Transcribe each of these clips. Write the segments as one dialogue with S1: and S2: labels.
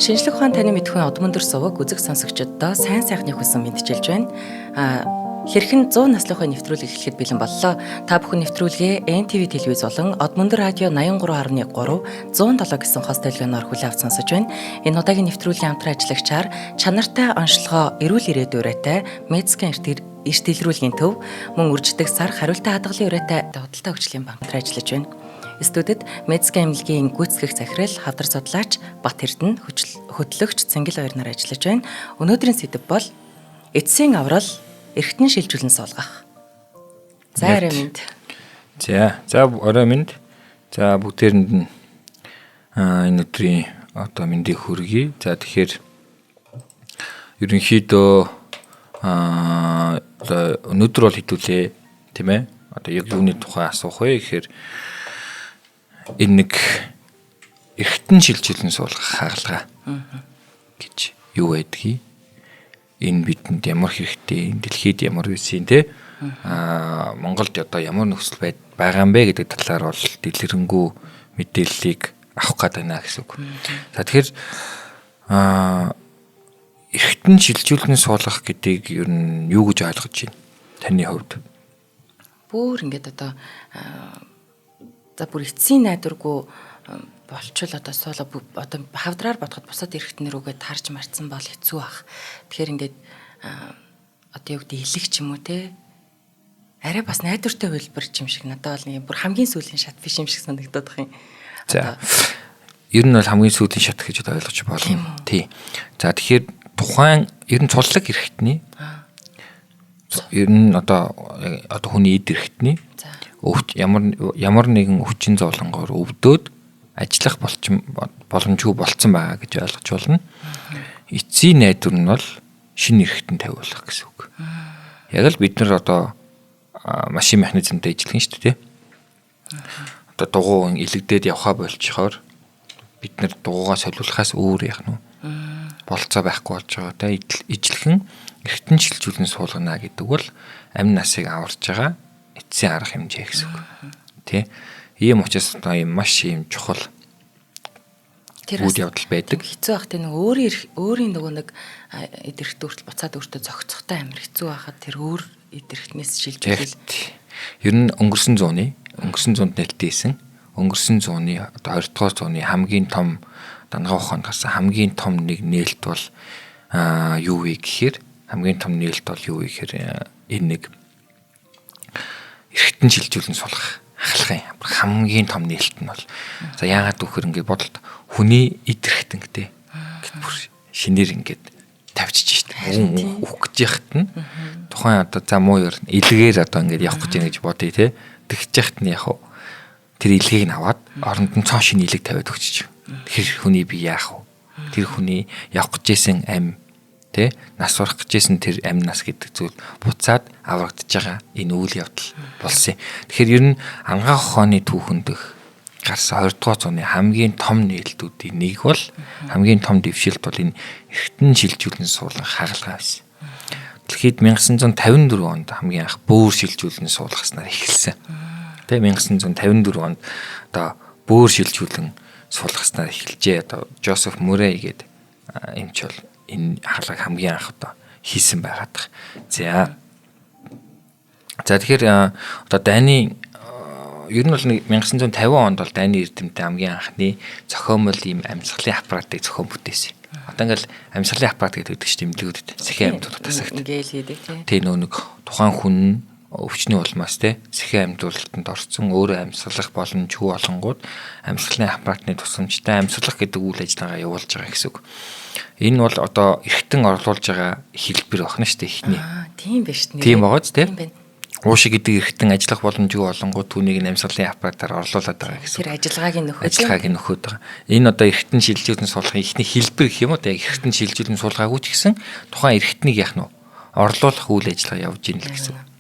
S1: Шинжлэх ухаан таны мэдхүйн од мөндөр суваг үзэг сонсогчдоо сайн сайхны хүсэн мэдчилж байна. Хэрхэн 100 наслахын нэвтрүүлэг эхлэхэд бэлэн боллоо. Та бүхэн нэвтрүүлгээ NTV телевиз болон од мөндөр радио 83.3 107 гэсэн хос толгойноор хүлээн авч сонсож байна. Энэ удаагийн нэвтрүүлгийн хамтран ажиллагчаар чанартай онцлогоо эрүүл ирээд урайтай медицийн эрт илрүүлгийн төв мөн үрждэг сар хариултаа хадгалын урайтай худалдаа хөгжлийн банк хамтран ажиллаж байна. Студид медицийн эмнэлгийн гүйцэтгэх захирал хавдар судлаач Бат Эрдэнэ хөтлөгч Цэнгэл хоёр нар ажиллаж байна. Өнөөдрийн сэдэв бол эцсийн аврал эргэтэн шилжүүлэн суулгах. За орой минь.
S2: За орой минь. За бүгдээрэнд нь энэ өдрийн одоо мэндийг хүргэе. За тэгэхээр ерөнхийдөө өнөөдөр бол хэдүүлээ тийм ээ. Одоо яг юуны тухай асуух вэ гэхээр энэ нэг эргэтэн шилжүүлэн суулгах хаалга гэж юу байдгийг энэ бидэнд ямар хэрэгтэй энэ дэлхийд ямар үсэн те Монголд одоо ямар нөхцөл байгаа юм бэ гэдэг талаар бол дэлгэрэнгүй мэдээллийг авах гээд байна гэсэн үг. За тэгэхээр эргэтэн шилжүүлэн суулгах гэдгийг ер нь юу гэж ойлгож байна таны хувьд?
S1: Бүр ингээд одоо за бүр эцсийн найдваргүй болчвол одоо суулга одоо хавдраар бодоход бусад эргэтнэр үгээд тарж марцсан бол хэцүү бах. Тэгэхээр ингээд одоо юу гэдэг илэг ч юм уу те арай бас найдвартай хөлбөр ч юм шиг надад бол нэг бүр хамгийн сүүлийн шат биш юм шиг санагдаад байна.
S2: За ер нь бол хамгийн сүүлийн шат гэж ойлгож болно. Тий. За тэгэхээр тухайн ер нь цуглаг эргэтний ер нь одоо хүний эд эргэтний ямар нэгэн хүчин зовлонгоор өвдөөд ажиллах боломжгүй болцсон байгаа гэж ойлгож байна. Эцсийн найдвар нь бол шинэ эргэтэн тавиулах гэсэн үг. Яг л бид нар одоо машин механизмтай ажиллах шүү дээ. Одоо дугуй илэгдээд явхаа болчихоор бид нар дугуйгаа солиулахаас өөр яах нь болцоо байхгүй болж байгаа. Тэ ижлэхэн эргэтэн шилжүүлэн суулгана гэдэг бол амь насыг аварж байгаа эцсийн арга хэмжээ гэсэн үг. Тэ? Ийм учраас одоо ийм маш ийм чухал үйл явдал байдаг.
S1: Хэцүү бах тийм өөрийн нөгөө нэг эдэрхт өөртөл буцаад өөртөө зохицохтой амир хэцүү байхад тэр өөр эдэрхтнээс шилжүүлэл.
S2: Ер нь өнгөрсөн зуунд нэлтээсэн өнгөрсөн зууны одоо 20 дугаар зууны хамгийн том дангаа ухаанд гарсан хамгийн том нэг нээлт бол юу вэ гэхээр энэ нэг эргэтэн шилжүүлэн суулгах хаалгын хамгийн том нээлт нь бол за яагаад гэхээр ингээд бодолт хүний эд эргэтэнтэй гэт бүр шинээр ингээд тавьчих шít. Үх гэж яхад нь тухайн одоо за муу ер нь илгээр одоо ингээд явах гэж байна гэж бодъё те. Тэгж яхад нь яг тэр илгийг нь аваад оронд нь цоо шинэ илэг тавиад өгчих. Тэр хүний бие яах вэ? Тэр хүний явах гэжсэн амь тэ нас урах гэжсэн тэр амь нас гэдэг зүйл буцаад аврагдж байгаа энэ үйл явдал болсон. Тэгэхээр ер нь ангаа ухааны түүхэнд гарсан 20 дугаар зууны хамгийн том нээлтүүдийн нэг бол хамгийн том дэвшилт бол энэ эргэтэн шилжүүлэн суулгах хаалга байсан. Дэлхийд 1954 онд хамгийн анх бөөр шилжүүлэн суулгаснаар эхэлсэн. Тэ 1954 онд одоо бөөр шилжүүлэн суулгаснаар эхэлжээ. Одоо Жозеф Мурей гэдэг эмч бол энэ хаалгыг хамгийн анх одоо хийсэн байгаад. За тэгэхээр одоо дайны ер нь бол 1950 онд бол дайны эрдэмтэн хамгийн анхны зохиомол ийм амьсгалын аппаратыг зохион бүтээсэн. Одоо ингээл амьсгалын аппарат гэдэг чинь тэмдэглэгдэд сэхэн амьд тасагт.
S1: Ингээл хийдэг тийм.
S2: Тэ нэг тухайн хүн өвчний улмаас те сэхэн амьдлалтанд орсон өөрөө амьсгалах боломжгүй болонгууд амьсгалын аппаратны тусламжтай амьсгалах гэдэг үйл ажиллагаа явуулж байгаа гэсэн үг. Энэ бол одоо эргэтэн орлуулж байгаа хэлбэр байна шүү дээ ихний.
S1: Тийм биш нэ.
S2: Тийм байгаа ч тийм. Уушиг гэдэг эргэтэн ажиллах боломжгүй болонгууд түүнийг амьсгалын аппаратаар орлуулад байгаа гэсэн.
S1: Тэр ажиллагаагийн
S2: нөхөд байгаа. Энэ одоо эргэтэн шилжүүлэн суулгах ихний хэлбэр гэх юм уу? Яг эргэтэн шилжүүлэн суулгаагүй ч гэсэн тухайн эргэтнийг яах нь орлуулах үйл ажиллагаа явж ийн л гэсэн.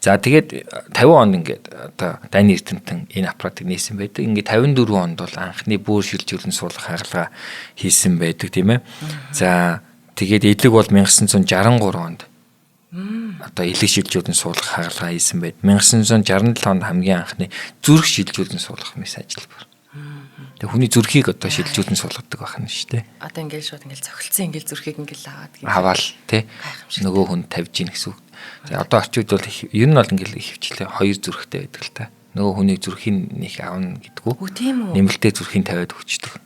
S2: За тэгээд 50 онд ингээд одоо дайны эрдэмтэн энэ аппаратыг нээсэн байдаг. Ингээд 54 онд бол анхны бөөр шилжүүлэн суулгах хаалга хийсэн байдаг тийм ээ. За тэгээд элэг бол 1963 онд одоо элэг шилжүүлэн суулгах хаалга хийсэн байд. 1967 онд хамгийн анхны зүрх шилжүүлэн суулгах мэс ажил Тэгээ хүний зүрхийг одоо шилжүүлэн суулгадаг байх нь шүү дээ.
S1: Одоо ингээл шууд ингээл цогцолцсон ингээл зүрхийг ингээл аваад
S2: Аваал тий. Нөгөө хүн тавьж ийн гэсэн үг. За одоо орчин үед бол ер нь бол ингээл хөвчлээ хоёр зүрхтэй байдаг л та. Нөгөө хүний зүрхийн нэг аавна гэдгүү.
S1: Тийм үү.
S2: Нэмэлтээ зүрхийн тавиад өгчдөг.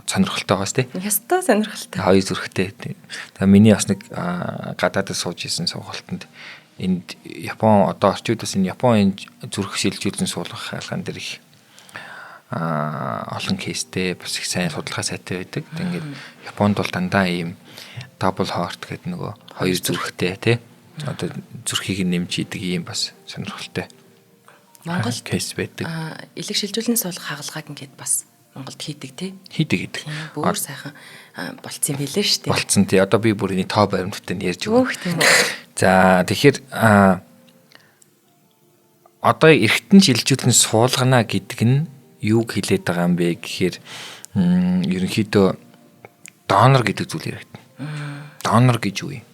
S2: Сонирхолтойгоос тий.
S1: Ястаа сонирхолтой.
S2: Хоёр зүрхтэй. Тэгээ миний бас нэг гадаадд сууж исэн сургалтанд энд Япон одоо орчин үед бас энэ Японы зүрх шилжүүлэн суулгах хаалган дээр их олон кейстэй бас их сайн судалгаа сайтай байдаг. Ингээд Японд бол дандаа ийм double heart гэдэг нөгөө хоёр зүрхтэй тий. Одоо зүрхийг нэмж идэг ийм бас сонирхолтой.
S1: Монголд
S2: кейс байдаг.
S1: Илэг шилжүүлэн суулгах хаалгааг ингээд бас Монголд хийдэг тий.
S2: Хийдэг.
S1: Бүр сайхан болцсон байлээ шүү дээ.
S2: Болцсон тий. Одоо би бүр энэ тоо баримттай ярьж
S1: өгөө. Тийм үү.
S2: За тэгэхээр одоо эргэтэн шилжүүлэн суулгана гэдэг нь юуг хэлээд байгаа юм бэ гэхээр ерөнхийдөө донор гэдэг зүйл яригдана. Донор гэж юу юм?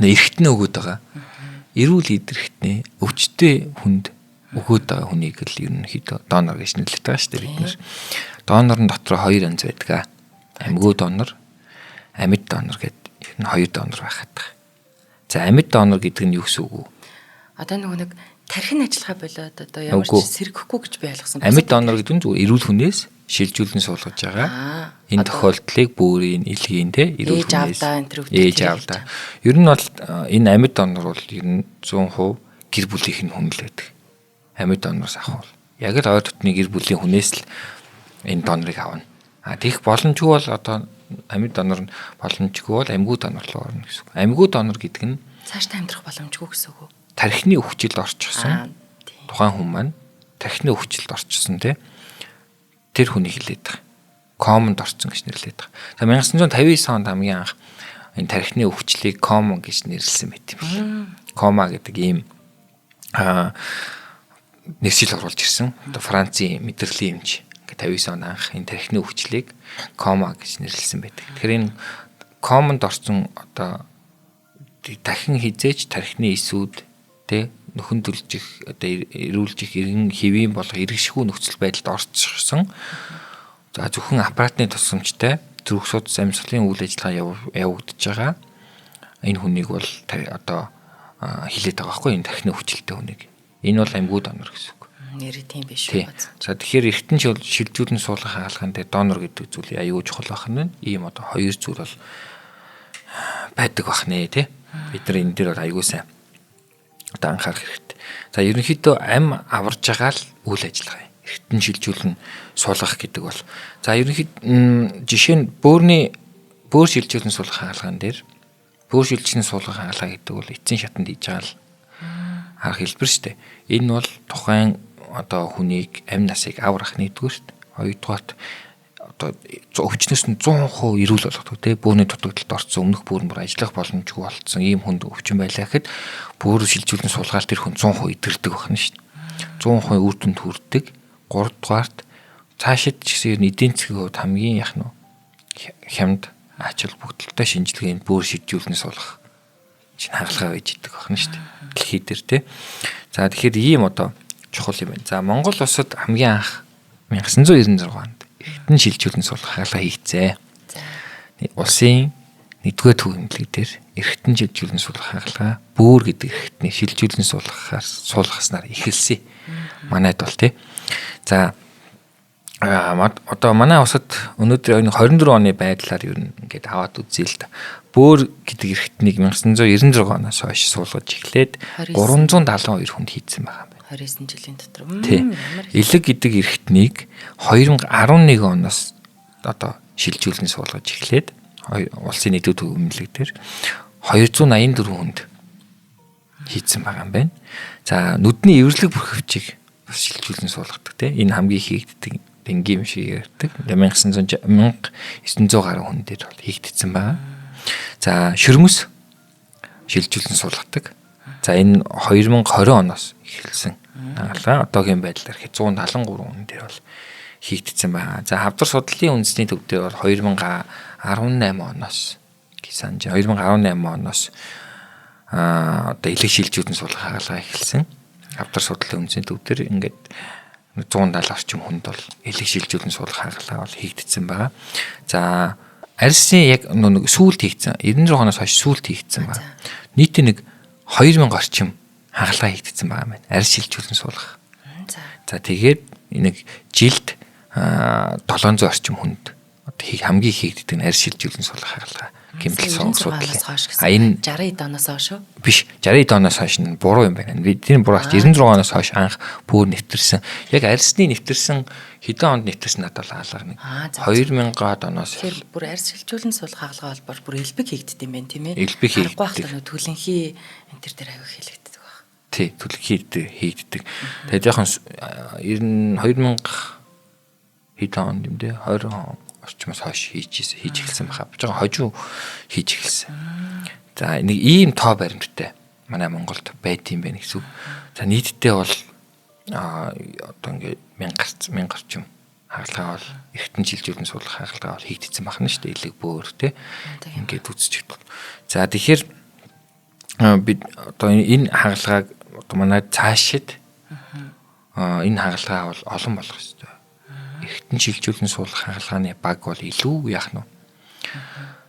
S2: Эргэтнээ өгөөд байгаа. Эрүүл идэрхтнээ өвчтөе хүнд өгөөд байгаа хүнийг л ерөнхийдөө донор гэж нэрлэдэг байгаа шүү дээ бид нар. Донорн дотор хоёр янз байдаг. Амьгүй донор, амьд донор гэдэг ер нь хоёр донор байхад. За амьд донор гэдэг нь юу гэсэн үг вэ? Одоо
S1: нэг тархин ажиллагаа болоод одоо ямар ч сэргэхгүй гэж би ойлгосон.
S2: Амьд донор гэдэг нь зүгээр эрүүл хүнээс шилжүүлэн суулгаж байгаа. Энэ тохиолдлыг бүрийн илгийн те эрүүл хүнээс ээж аавдаа. Ер нь бол энэ амьд донор бол ер нь 100% гэр бүлийнх нь хүн л байдаг. Амьд донороос авах бол яг л ойр дотны гэр бүлийн хүнээс л энэ донорыг авна. Тэгэх боломжгүй бол одоо амьд донор нь боломжгүй бол амьгүй донор руу орно гэсэн үг. Амьгүй донор гэдэг нь
S1: цаашдаа амьдрах боломжгүй гэсэн үг.
S2: Тархины өвчлөлд орчихсон. Тухайн хүн маань тархины өвчлөлд орчихсон тий. Тэр хүний хэлээд байгаа. Комонд орсон гэж нэрлэдэг байгаа. За 1959 онд хамгийн анх энэ тархины өвчлөлийг кома гэж нэрлсэн байт юм байна. Кома гэдэг ийм нэршил оруулж ирсэн. Одоо Францын мэдрэлийн эмч ингээд 59 онд анх энэ тархины өвчлөлийг кома гэж нэрлсэн байдаг. Тэгэхээр энэ комонд орсон одоо дахин хизээч тархины эсүүд тэ нөхөн төлжих одоо эрүүлжих эргэн хэвийн болох эргэшгүй нөхцөл байдалд орчихсон. За зөвхөн аппаратны тусламжтай зүрх судас амьсгалын үйл ажиллагаа явагдаж байгаа. Энэ хүнийг бол одоо хилээд байгаа байхгүй энэ тархины өвчлөлтэй хүнийг. Энэ бол амьгүй донор гэсэн үг.
S1: Нэрээ тийм биш үү?
S2: За тэгэхээр эргэтэн шилжүүлэн суулгах хаалган дээр донор гэдэг зүйл аюул чухал байх нь ийм одоо хоёр зүйл бол байдаг бах нэ тий. Бид нар энэ дээр бол аюул сайн одоо анхаарах хэрэгтэй. За ерөнхийдөө ам аварж байгаа л үйл ажиллагаа. Эргэтэн шилжүүлэн суулгах гэдэг бол за ерөнхийд жишээ нь бөөр шилжүүлэн суулгах хаалган дээр бөөр шилжүүлэн суулгах хаалга гэдэг бол эцсийн шатанд хийж байгаа л арга хэлбэр шүү дээ. Энэ бол тухайн одоо хүнийг амь насыг аврах нэгдүгürt хоёрдугаарт одоо өвчнөөс нь 100% эрүүл болгодог тий бөөрийн дутагдалд орсон өмнөх бөөр нь бүр ажиллах боломжгүй болцсон ийм хүнд өвчин байлаа гэхэд бөөр шилжүүлэн суулгаад тэр хүн 100% идэрдэг байна шүү дээ. 100% үр дүнд хүрдэг. 3 дугаарт цаашид ч гэсэн эдийн засгийн хувьд хамгийн яах нь хямд ач холбогдолтой шинжилгээнд бөөр шилжүүлэн суулгах чинь хагалгаа байж идэг байна шүү дээ. Дэлхий дээр тий. За тэгэхээр ийм одоо чухал юм байна. За Монгол улсад хамгийн анх 1996 онд эргэтэн шилжүүлэн суулгах хаалга хийгцээ. Улсын 1-р төв эмнэлэг дээр эргэтэн шилжүүлэн суулгах хаалга бөөр гэдэг эргэтний шилжүүлэн суулгаснаар эхэлсэн. Манайд бол тий. За одоо манай улсад өнөөдөр 24 оны байдлаар ер нь ингээд аваад үзье л да. Бөөр гэдэг эргэтнийг 1996 оноос хойш суулгаж эхлээд 372 хүнд хийцэн байгаа юм байна.
S1: 29 жилийн дотор.
S2: Илэг гэдэг эргэтнийг 2011 оноос одоо шилжүүлэн суулгаж эхлээд улсын 1-р төв эмнэлэг дээр 284 хүнд хийцэн байгаа юм байна. За нүдний эвэрлэг бүрхөвчийг бас шилжүүлэн суулгадаг тийм. Энэ хамгийн хийгддэг энгийн юм шиг ярьдаг. 1900 1900 гаруй хүн дээр бол хийгдсэн байгаа. За шөрмөс шилжүүлэн суулгадаг. За энэ 2020 оноос эхэлсэн. Хаалга одоогийн байдлаар 173 хүн дээр бол хийгдсэн байгаа. За хавдар судлалын үндэсний төв дээр бол 2018 оноос санаж 2018 оноос одоо илэг шилжүүлэн суулгах хаалга эхэлсэн. Хавдар судлалын үндэсний төв дээр ингээд 170 орчим хүнд бол элэг шилжүүлэн суулгах хагалгаа бол хийгдсэн байгаа. За арьсны яг нэг сүүлд хийгдсэн 96 оноос хойш сүүлд хийгдсэн байна. Нийтээ нэг 2000 орчим хагалгаа хийгдсэн байгаа юм байна. Арьс шилжүүлэн суулгах. За тэгээд нэг жилд 700 орчим хүнд хамгийн хийгддэг нь арьс шилжүүлэн суулгах хагалгаа. Гэмтэл сонгосууд
S1: энэ 60 оноос хойш шүү.
S2: Биш 60 оноос хойш нь буруу юм байна. Бидний буруу 96 оноос хойш анх бүр нэвтэрсэн. Яг арьсны нэвтэрсэн хэдэн онд нэвтэрсэн надад бол хаалга нэг 2000-аад оноос.
S1: Тэгэхээр бүр арьс шилжүүлэн суулгах хаалга бол бүр элбэг хийгддэг юм байна тийм ээ.
S2: Элбэг хийгддэг.
S1: Харахгүй байх төлөнхий энэ төр дээр аягүй хийлэгддэг баг.
S2: Тий, төлөнхий хийгддэг. Тэгээд яг 2000 хэдэн онд юм дээ 20 орчмоос хойш хийж эхэлсэн байхаа. Жоо хожуу хийж эхэлсэн. За нэг ийм тоо баримттай манай Монголд байт юм байна гэсэн үг. За нийтдээ бол одоо ингээд 1000 орчим хагалгаа бол эргэтэн шилжүүлэн суулгах хагалгаа бол хийгдсэн байна шүү дээ. Элэг бөөр те ингээд үзчих. За тэгэхээр бид одоо энэ хагалгааг одоо манай цаашид энэ хагалгаа бол олон болох ёстой. Эргэтэн шилжүүлэн суулгах хагалгааны баг бол илүү яах нь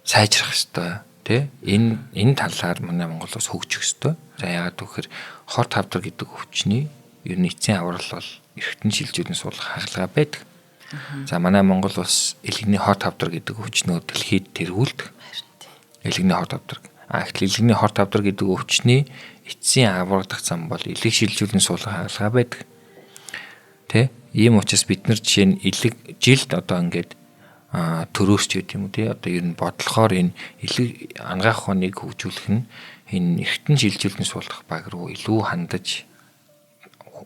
S2: сайжрах ёстой тий энэ талаар манай Монголоос хөгжих ёстой. За яагаад гэвэл хор тавдар гэдэг өвчний ер нь эцсийн аврал бол эргэтэн шилжүүлэн суулгах хагалгаа байдаг. За манай Монгол улс элэгний хор тавдар гэдэг өвчнөө дэлхийд тэргүүлдэг. Элэгний хор тавдар. Элэгний хор тавдар гэдэг өвчний эцсийн аврагдах зам бол элэг шилжүүлэн суулгах хагалгаа байдаг. Тэ ийм учраас бид нар жишээ нь элэг жилд одоо ингээд төрөөсч гэдэг юм уу тий одоо ер нь бодлохоор энэ элэг ангаах ухааныг хөгжүүлэх нь энэ эргэтэн шилжүүлэн суулгах баг руу илүү хандаж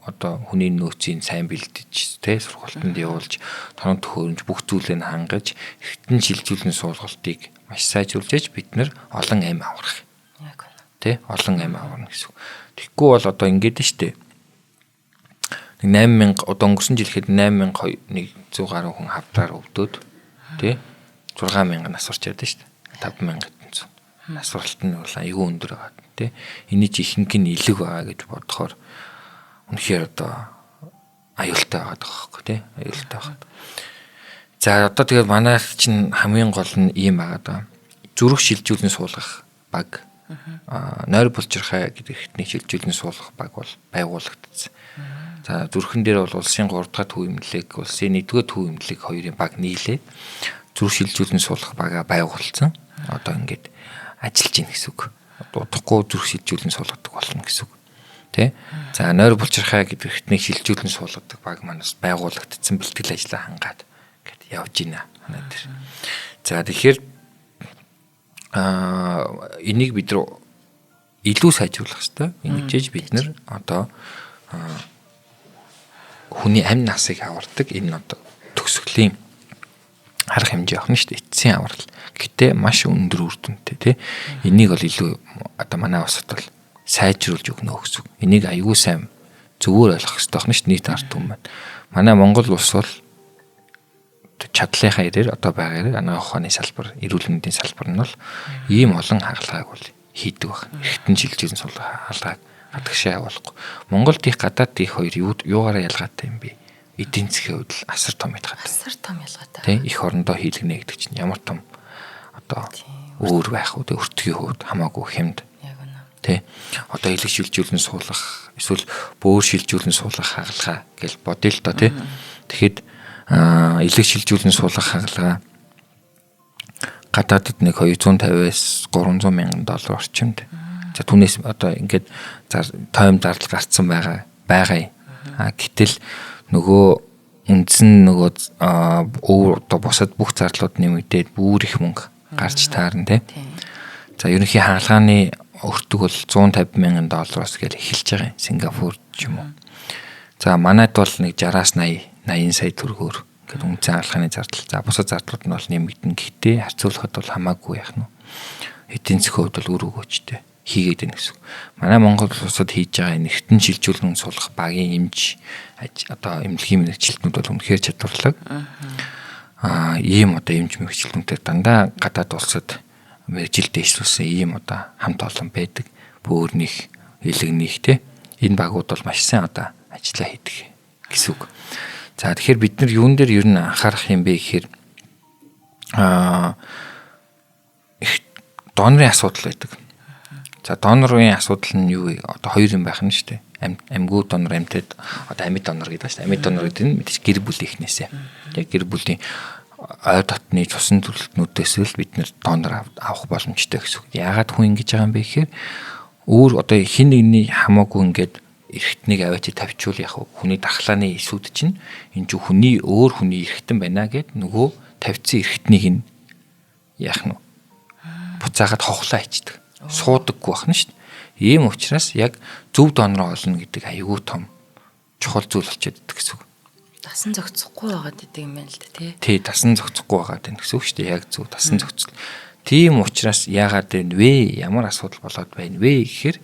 S2: одоо хүний нөөцийг сайн бэлдэж тий сургалтанд явуулж тоног төхөөрөмж бүх зүйлээ хангаж эргэтэн шилжүүлэн суулгалтыг маш сайжруулж бид нар олон амь аврах. Яг үнэ. Тий олон амь аварна гэсэн. Тэгэхгүй бол одоо ингээд нь штэ 8000 одоо өнгөрсөн жил ихэд 8100 гаруй хүн хавдраар өвдөөд тий 6000 нас орч ярьдаа шүү дээ 5100 насваралт нь бол аюу өндөр байгаа тий энэ чи ихэнх нь илэг байгаа гэж бодохоор үнэхээр одоо аюултай байгаа байхгүй тий аюултай байгаа. За одоо тэгээд манай чинь хамгийн гол нь ийм байгаа даа зүрх шилжүүлэн суулгах баг нойр булчирхай гэдэг ихний шилжүүлэн суулгах баг бол байгуулагдсан. За зүрхэн дээр бол улсын 3 дахь төв эмнэлэг, улсын 1-р төв эмнэлэг хоёрын баг нийлээд зүрх шилжүүлэн суулгах бага байгуулсан. Одоо ингээд ажиллаж байна гэсэн үг. Удахгүй зүрх шилжүүлэн суулгадаг болно гэсэн үг. Тэ? За нойр булчирхай гэдэг ихний шилжүүлэн суулгадаг баг манаас байгуулагдсан бэлтгэл ажлаа хангаад гэд явж байна. За тэгэхээр энийг бид илүү сайжруулах хэрэгтэй. Ингэж бид нар одоо хүний амь насыг авардаг энэ одоо төгсгөлийн арга хэмжээ авах нь шүү дээ. Эцсийн аврал. Гэтэ маш өндөр үр дүнтэй тий. Энийг бол илүү одоо манай улсад бол сайжруулж өгнө гэсэн. Энийг аюул сайн зөвөр ойлгох хэрэгтэй байна шүү дээ. Нийт ард түмэн байна. Манай Монгол улс бол чадлынхаа ирээр одоо байгаа анагаах ухааны салбар, эрүүл мэндийн салбар нь бол ийм олон хагалгааг бол хийдэг байна. Эргэтэн шилжүүлэн суулгах хагалгааг гадагшаа явуулахгүй. Монголд их гадаад их хоёр юугаараа ялгаатай юм бэ? Эдийн засгийн хувьд асар том ялгаатай.
S1: Асар том ялгаатай.
S2: Тэ их орондоо хийлгэнэ гэдэг чинь ямар том одоо өөр байх уу? Өртгийн хувьд хамаагүй хэмд.
S1: Яг үнэ.
S2: Тэ одоо элэг шилжүүлэн суулгах эсвэл бөөр шилжүүлэн суулгах хагалгаа гэж бодъё л доо тэ. Тэгэхэд элэг шилжүүлэн суулгах хагалгаа гадаадд нэг 250-аас 300 мянган доллар орчимд. За түүнээс одоо ингээд тойм зардал гарцсан байгаа. Гэтэл нөгөө үндсэн нөгөө одоо бусад бүх зарлууд нэмэгдээд бүр их мөнгө гарч таарна тий. За ерөнхий хаалгааны өртөг бол 150 мянган доллароос гэж эхэлж байгаа юм. Сингапур ч юм уу. За манайд бол нэг 60-аас 80 сая төгрөгөөр ингээд үндсэн хаалгааны зардал. За бусад зардлууд нь бол нэмэгдэн. Гэхдээ харьцуулахад бол хамаагүй яах нь. Эдийн засгийн хувьд бол үр өгөөжтэй хийгээд байна гэсэн. Манай Монгол улсад хийж байгаа эргэтэн шилжүүлэн суулгах багийн эмч одоо эмнэлгийн мэргэжилтнүүд бол үнэхээр чадварлаг. Ийм одоо эмч мэргэжилтнүүдээр дандаа гадаад улсад мэргэжил дэвшлүүлсэн ийм одоо хамт олон байдаг. Бөөрнийх, элэгнийх те энэ багууд бол маш сайн одоо ажиллаа хийдэг. гэсэн үг. За тэгэхээр бид нар юун дээр ер нь анхаарах юм бэ гэхээр донорын асуудал байдаг. За донорын асуудал нь юу вэ? Одоо хоёр юм байх нь шүү дээ. Амьгуу донор, амьтад одоо амьд донор гэдэг шүү дээ. Амьд донор гэдэг нь мэдээж гэр бүлийнхнээсээ. Тэг гэр бүлийн ой дотны цусан төлөлтнүүдээс л бид нэр донор авах боломжтой гэсэн үг. Яагаад хүн ингэж байгаа юм бэ гэхээр өөр одоо хин нэгний хамаагүй ингээд эргэтнийг аваач тавьчул яг хүний дархлааны эсүүд чинь энэ ч хүний өөр хүний эргэтэн байна гэд нөгөө тавьцсан эргэтнийг нь яах нь буцаагаад хохлоо ичдэг. Суудаггүй байна шүү дээ. Ийм учраас яг зөв донороо олно гэдэг аюул том чухал зүйл болчиход идэг гэсэн үг.
S1: Дасан зохицохгүй байгаад идэг юм байна л да тий.
S2: Тий, дасан зохицохгүй байгаад байна гэсэн үг шүү дээ. Яг зөв дасан зохицол. Тийм учраас яагаад вэ? Ямар асуудал болоод байна вэ гэхээр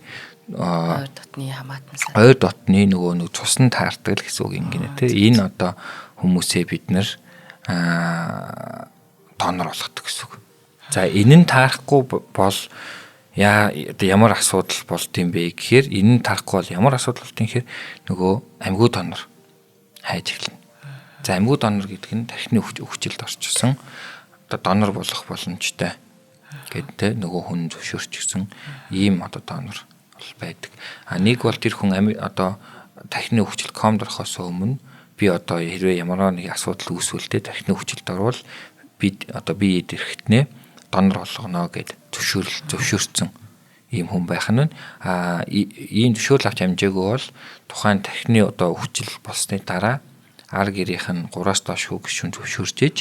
S1: ойр дотны хамаатан
S2: ойр дотны нөгөө нэг цусан таардаг л гэсэн үг юм гинэ тий. Энэ одоо хүмүүсээ бид нар донор болгодог гэсэн үг. За энэ нь таарахгүй бол ямар асуудал болд юм бэ гэхээр энэ нь таарахгүй бол ямар асуудал болд юм гэхээр нөгөө амьгуу донор хайж эхэлнэ. За амьгуу донор гэдэг нь тархины өвчлөлд орчихсон одоо донор болох боломжтой гэдэг нөгөө хүн зөвшөөрчихсөн ийм одоо донор бол байдаг. Нэг бол тэр хүн одоо тархины өвчлөлт комд орохоос өмнө би одоо хэрвээ ямар нэг асуудал үүсвэл тархины өвчлөлт орвол бид одоо бие эдэрхтнээ донор болгоно гэд зөвшөөрсөн ийм хүн байх нь ийм зөвшөөрөл авч амжаагүй бол тухайн тархины одоо өвчл болсны дараа ар гэрийнх нь 3-аас доош хүү гişүн зөвшөөрч иж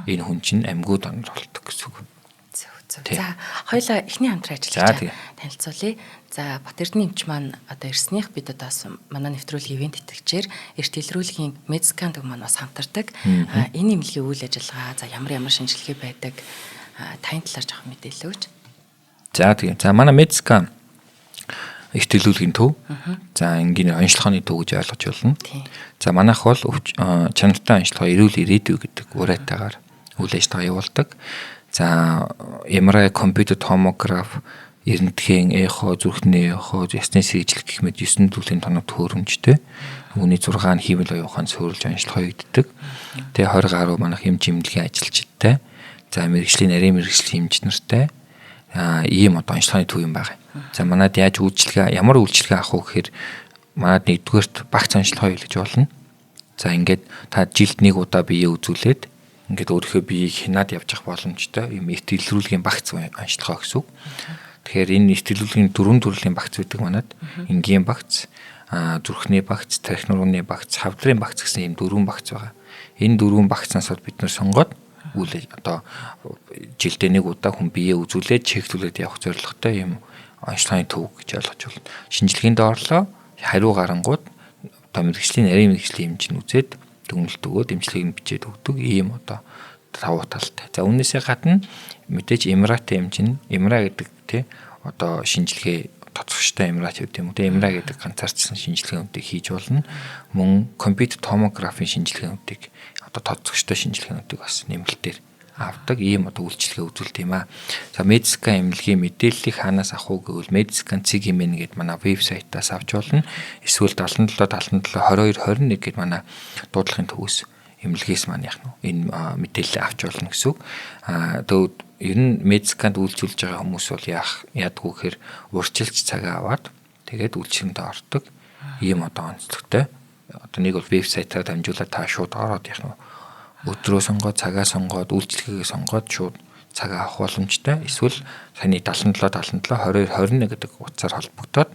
S2: энэ хүн чинь амьгуу донор болдог гэсэн үг.
S1: За хоёлаа эхний хамтран ажиллаж байгаа танилцуулъя. За Батэрдний эмч маань одоо ирснийх бид одоо манай нэвтрүүлгийн ивент итгэгчээр эрт илрүүлгийн Медсканд маань бас хамтардаг. Энэ эмнэлгийн үйл ажиллагаа за ямар шинжилгээ байдаг тань талаар жоох мэдээлэл өгч.
S2: За тийм. За манай Медскан эрт илрүүлгийн төв. За энгийн онцлогооны төв гэж ойлгож байна. За манайх бол чанартай онцлогоо эрүүл ирээдүй гэдэг уриатаагаар үйл ажиллагаа явуулдаг. За MRI компьютер томограф эрдэнэтхэн эхо зүрхний эхо ясны сэргийлэх гэх мэт 9 төрлийн тоног төхөөрөмжтэй. Үүний 6 нь хиймэл оюухан суурилж онцлог хийгддэг. Тэгээ 20 гаруй манайх эмч эмнэлгийн ажилчидтай. За мэрэгжлийн нарийн мэрэгжлийн эмч нартай ийм одоо онцлогооны төв юм байгаа. За манад яаж ямар үйлчилгээ авах вэ гэхээр манад нэгдүгээрт багц онцлогоо хийлгэж болно. За ингээд та жилд нэг удаа биеэ үзүүлээд ингээд өөрийнхөө биеийг хянаад явж явах боломжтой юм эрт илрүүлгийн багц онцлогоо гэсэн үг. Тэгэхээр энэ эрт илрүүлгийн 4 төрлийн багц үүдэг манад. Энгийн багц, зүрхний багц, тархинурууны багц, хавдрын багц гэсэн ийм 4 багц байгаа. Энэ 4 багцнаас бид нар сонгоод одоо жилдээ нэг удаа хүн биеэ үзүүлээд чектүүлээд явах зорилготой юм онцлогооны төв гэж ойлгож байна. Шинжилгээнд орлоо хариу гарангууд одоо мэрэгжлийн нарийн мэрэгжлийн эмч нь үзээд дүгнэлт өгөөд эмчилгээг нь бичээд өгдөг ийм одоо тавуу талтай. За үүнээсээ гадна мэдээж MRI-тэй эмч нь MRI гэдэг тий одоо шинжилгээ тоцогчтой MRI гэдэг юм уу. MRI гэдэг ганцаарчсан шинжилгээнүүдийг хийж болно. Мөн компьютер томографийн шинжилгээнүүдийг одоо тоцогчтой шинжилгээнүүдийг бас нэмэлтээр авдаг ийм одоо үйлчилгээ үзүүлдэг юм аа. За Медскан эмнэлгийн мэдээллийг хаанаас авах вэ гэвэл Медскан цэг хэмээн гэдэг манай вебсайтаас авч болно. Эсвэл 77 77 22 21 гэдэг манай дуудлагын төвөөс эмнэлгээс маань яах нь энэ мэдээлэл авч болно гэсэн үг. Тэгвэл ер нь Медсканд үйлчилж байгаа хүмүүс бол яадгүй гэхээр урьдчилж цагаа аваад тэгээд үйлчилгээнд ордог. Ийм одоо онцлогтой. Одоо нэг бол вебсайтаар дамжуулаад та шууд ороод яах нь өдрөө сонгоод цагаа сонгоод үйлчилгээгээ сонгоод шууд цагаа авах боломжтой. Эсвэл саяны 77 77 22 21 гэдэг утсаар холбогдоод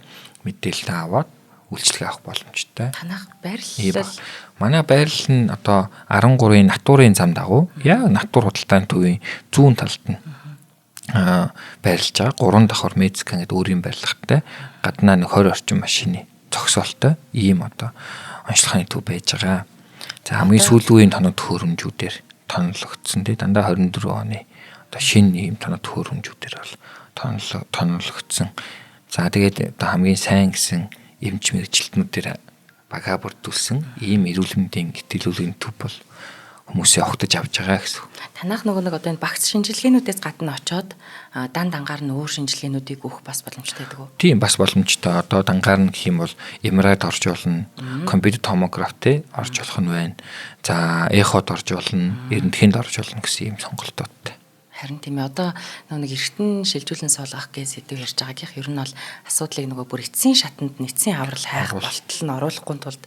S2: мэдээлэлээ аваад үйлчилгээ авах боломжтой.
S1: Танах байрлал
S2: манай байрлал нь одоо 13-ын натуурын зам дагуу яг натур худалдааны төвийн зүүн талд нь байрлаж байгаа. 3 давхар Медскан гэдэг өөрийн барилгатай гаднаа нэг 20 орчим машины зогсоолтой ийм одоо онцлогооны төв байж байгаа. За хамгийн сүүлийн үеийн тоног төхөөрөмжүүдээр тонлогдсон тий дандаа 24 оны одоо шинэ ийм тоног төхөөрөмжүүдээр бол тонлогдсон. За тэгээд одоо хамгийн сайн гэсэн эмч мэрэгчлэтнүүдээр бага бүрдүүлсэн ийм эрүүл мэндийн гэтэлүүлгийн төв бол хүмүүсээ огтж авч байгаа гэсэн.
S1: Танах нөгөө нэг одоо энэ багц шинжилгээнүүдээс гадна очоод дан дангаар нь өөр шинжилгээнүүдийг өгөх бас боломжтой гэдэг үү?
S2: Тийм бас боломжтой. Одоо дангаар нь гэх юм бол MRI-д орж болно, компьютер томографт орж болох нь байна. За эход орж болно, эрдэнэтэнд орж болно гэсэн юм сонголтуудтай.
S1: Харин тийм ээ одоо нэг эргэтэн шилжүүлэн суулгах гэсэн сэдв ярьж байгаагийнх ер нь бол асуудлыг нөгөө бүр эцсийн шатанд эцсийн аврал хайх болтол нь оруулахгүй тулд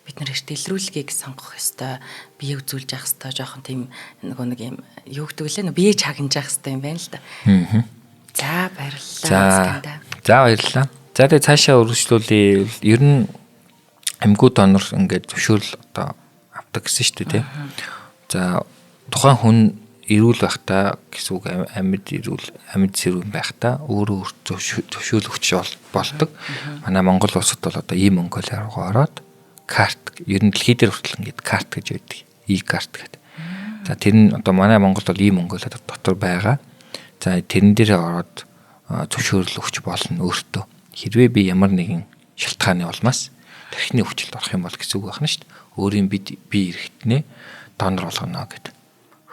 S1: бид нар эрт илрүүлгийг сонгох ёстой, бие үзүүлж явах ёстой, жоохон тийм нөгөө нэг юм юу гэдэг лээ, бие чагнаж явах ёстой юм байна л да. За баярлалаа.
S2: За баярлалаа. За тэгээ цаашаа үргэлжлүүлээ. Ер нь эмгүү донор ингээд зөвшөөрөл одоо авдаг гэсэн шүү дээ. За тухайн хүн эрүүл байхдаа гэсэн үг амьд сэрүүн байхдаа өөрөө зөвшөөрөл өгч болдог. Манай Монгол улсад бол одоо ийм Монголиар ороод карт ер нь дэлхий дээр хүртэл ингээд карт гэж байдаг. E-карт гэдэг. За тэр нь одоо манай Монголд бол ийм Монголиар дотор байгаа. За тэрэн дээрээ ороод зөвшөөрөл өгч болно өөртөө. Хэрвээ би ямар нэгэн шалтгааны улмаас тархины өвчлөлт орох юм бол гэсэн үг байна шүү дээ. Өөрийн бие эрхтнээ донор болгоно гэдэг.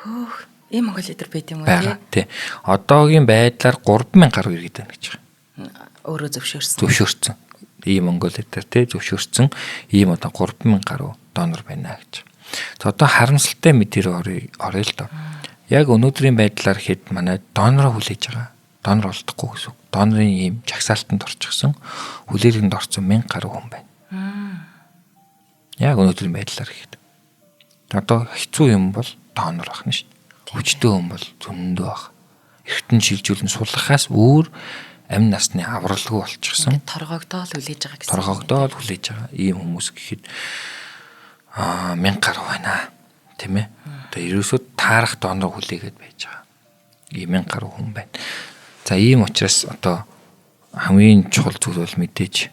S1: Хөөх ийм Монгол лидер байд юм уу
S2: тий. Одоогийн байдлаар 3000 гаруй иргэд байна гэж байгаа.
S1: Өөрөө
S2: зөвшөөрсөн. Ийм Монгол лидер тий зөвшөөрсөн ийм одоо 3000 гаруй донор байна гэж. За одоо харамсалтай мэдээр орё л доо. Яг өнөөдрийн байдлаар хэд манай донороо хүлээж байгаа. Донор олдохгүй гэсэн. Донорын ийм жагсаалтанд орчихсон хүлээрэнд орсон 1000 гаруй хүн байна. Яг өнөөдрийн байдлаар хэд. Одоо хэцүү юм бол донор ахна шүү. Хүчтэй хүн бол зөндөө баг. Эргэтэн шилжүүлэн сулгахаас өөр амь насны авралгүй болчихсон.
S1: Торгогдоол хүлээж байгаа гэсэн.
S2: Торгогдоол хүлээж байгаа ийм хүмүүс гэхэд 1000 гаруй байна. Тийм ээ. Тэгээ ерөөсөө таарах донор хүлээгээд байж байгаа. Ийм 1000 гаруй хүн байна. За ийм учраас одоо хамгийн чухал зүйл бол мэдээж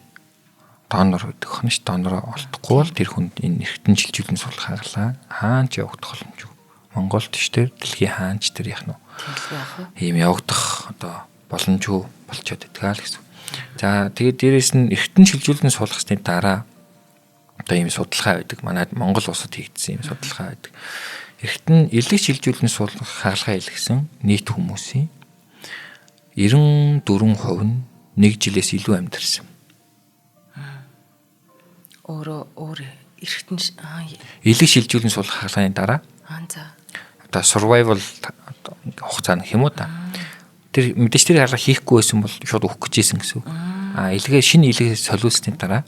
S2: донор гэдэг хүн ш. Донороо олдохгүй бол тэр хүнд энэ эргэтэн шилжүүлэн сулгах хаалгаа хаач явагдах боломжгүй. Монголд ч тэр дэлхийн хаанч тэр яах нь ийм явагдах одоо боломжгүй болчиход идэх л гэсэн. За тэгээд дээрэс нь эргэтэн шилжүүлэн суулгахсны дараа одоо ийм судалгаа байдаг. Манай Монгол улсад хийгдсэн ийм судалгаа байдаг. Эргэтэн элэг шилжүүлэн суулгах хаалгаа илгэсэн нийт хүмүүсийн 94% нь 1 жилээс илүү амьдарсан.
S1: Өөр эргэтэн
S2: элэг шилжүүлэн суулгах хаалганы дараа
S1: за
S2: одоо survival хугацаа нэх юм уу та. Тэр мэдээж тэр хаалга хийхгүй байсан бол шууд өөх гэжсэн гэсэн үг. Илгээ шинэ илгээ солиулсны дараа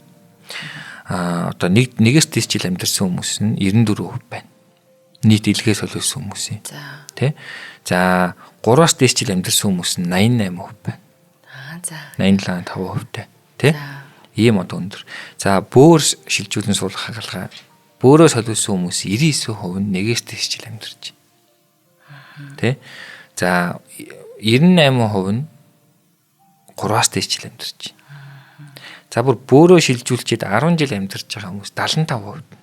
S2: одоо нэгээс дэс жил амьдарсан хүмүүс нь 94% байна. Нийт илгээ солиулсан хүмүүсийн. Тэ? За 3-аас дэс жил амьдарсан хүмүүс нь 88% байна.
S1: За
S2: 87.5% тэ. Тэ? Ийм одоо өндөр. За бөөр шилжүүлэн суулгах хаалгаа бөөрөө солиулсан хүмүүс 99% нь нэгээс дэс жил амьдарч байна. Тэ? За 98% нь 3-аас дэс жил амьдарч байна. За бүр бөөрөө шилжүүлчихэд 10 жил амьдарч байгаа хүмүүс 75%.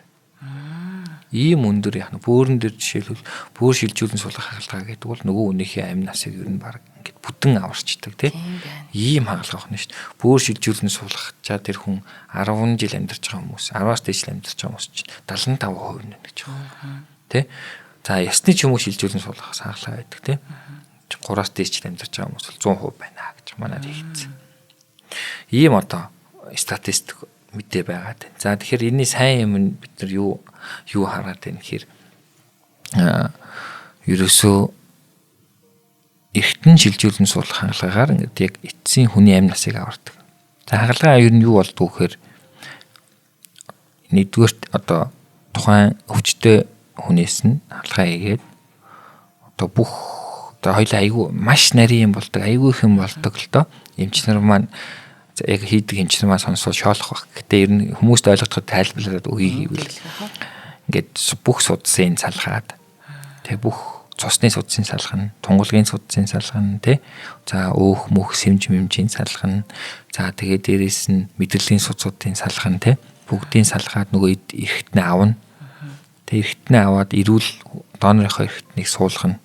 S2: Ийм өндөр яах нь бөөрөн дээр жишээлбэл бөөр шилжүүлэн суулгах хаалгаа гэдэг бол нөгөө үнийхээ амь насыг ер нь баг ингээд бүтэн аварчдаг тийм. Ийм хаалга байна шүү дээ. Бөөр шилжүүлэн суулгахчаа тэр хүн 10 жил амьдарч байгаа хүмүүс 10-аас дэс жил амьдарч байгаа хүмүүс чинь 75% нэ гэж байна. Тэ? За ясны ч юм уу шилжүүлэн суулгах хаалга байдаг тийм. 3-аас дэс жил амьдарч байгаа хүмүүс бол 100% байна гэж манайд хийгдсэн. Ийм одоо статистик мэдээ байгаад байна. За тэгэхээр энэний сайн юм нь бид нар юу хараад байна гэхээр ерөөсөө эргэтэн шилжүүлэн суулгах хаалгаар ингээд яг эцсийн хүний амь насыг авардаг. За хаалгаа ер нь юу болдгоо гэхээр нэгдүгээрт одоо тухайн өвчтөе хүнээс нь хаалгаа хийгээд одоо бүх одоо хоёлаа айгүй маш нарийн юм болдог, айгүй их юм болдог л доо. Эмч нар маань яг хийдэг эмч нар маань сонсоод шоолох баг. Гэтэ ер нь хүмүүст ойлгоход тайлбарлаад өгье гэвэл ингээд бүх судсын салгаад тэг бүх цусны судсын салгана, тунгалгийн судсын салгана тий. За өөх мөх сэмж мэмжийн салгана. За тэгээ дээрээс нь мэдрэлийн судсуудын салгана тий. Бүгдийн салгаад нөгөө эргэтнээ авна. Тэг эргэтнээ аваад ирүүл донорынхоо эргэтнийг суулгана.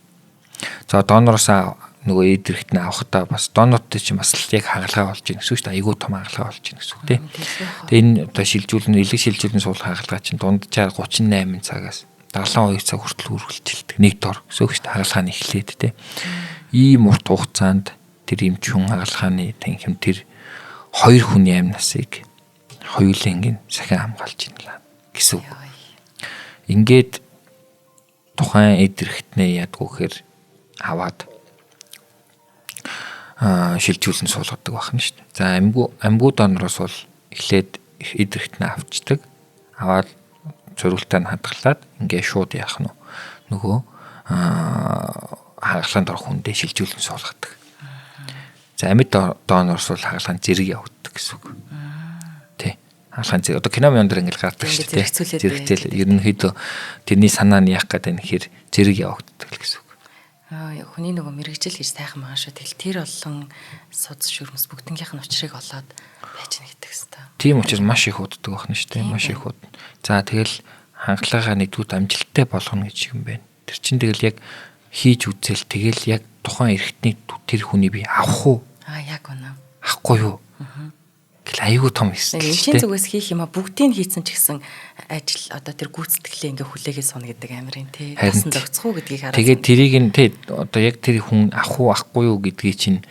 S2: За донороосаа нөгөө эд эргэтнээ авахдаа бас донортой чинь бас яг хаалгаа болж ийн гэсэн үг шүү дээ. Айгүй том хаалгаа болж ийн гэсэн үг тий. Тэгээ энэ одоо шилжүүлэн элэг шилжүүлэн суулгах хаалгаа чинь дунджаар 38 цагаас 72 цаг хүртэл үргэлжилдэг. Нэг дор гэсэн үг шүү дээ. Хагалгааны эхлээд те. Ийм урт хугацаанд тэр эмчүүн хагалгааны танхим тэр хоёр хүний амь насыг хоёулангийн сахин хамгаалж ийнлээ гэсэн үг. Ингээд тухайн эдэрхтнээ ядгүйхээр аваад шилжүүлэн суулгадаг байна шүү дээ. За амьгуу донороос бол эхлээд эдэрхтнээ авчдаг. Аваад зөрүүлтээ нь хадгалаад ингээд шууд яах нь нөгөө хагалгаанд орох хүндээ шилжүүлэн суулгадаг. За амьд донороос бол хагалгаанд зэрэг явагддаг гэсэн үг. Тэ. Хаалхан зэрэг одоо кино мяндар ингээл гардаг шүү дээ. Зэрэгтэл ерөнхийдөө тэрний санаа нь яах гэдэг нь хэр зэрэг явагддаг гэсэн үг.
S1: Хүний нөгөө мэрэгжил гэж сайхан байгаа шүү. Тэгэл тэр олон суд шүрмэс бүгднгийнх нь учрыг олоод байж гэнэ гэдэг хэвээр.
S2: Тийм учраас маш их уддаг байна шүү дээ. Маш их уд. За тэгэл хангалагаа нэгдүгт амжилттай болгоно гэж юм байна. Тэр чинь тэгэл яг хийж үзэл тэгэл яг тухайн эрхтний тэр хүний би авах уу?
S1: Яг үнэ.
S2: Авахгүй юу? Гэл аюу том хэсэг.
S1: Эцсийн зүгээс хийх юм а бүгдийг хийцэн ч гэсэн ажил одоо тэр гүйцэтгэлээ ингээ хүлээгээ суна гэдэг амирын тий. Тасан зогцох уу гэдгийг хараад.
S2: Тэгээд тэрийг нь тий одоо яг тэр хүн авах уу авахгүй юу гэдгийг чинь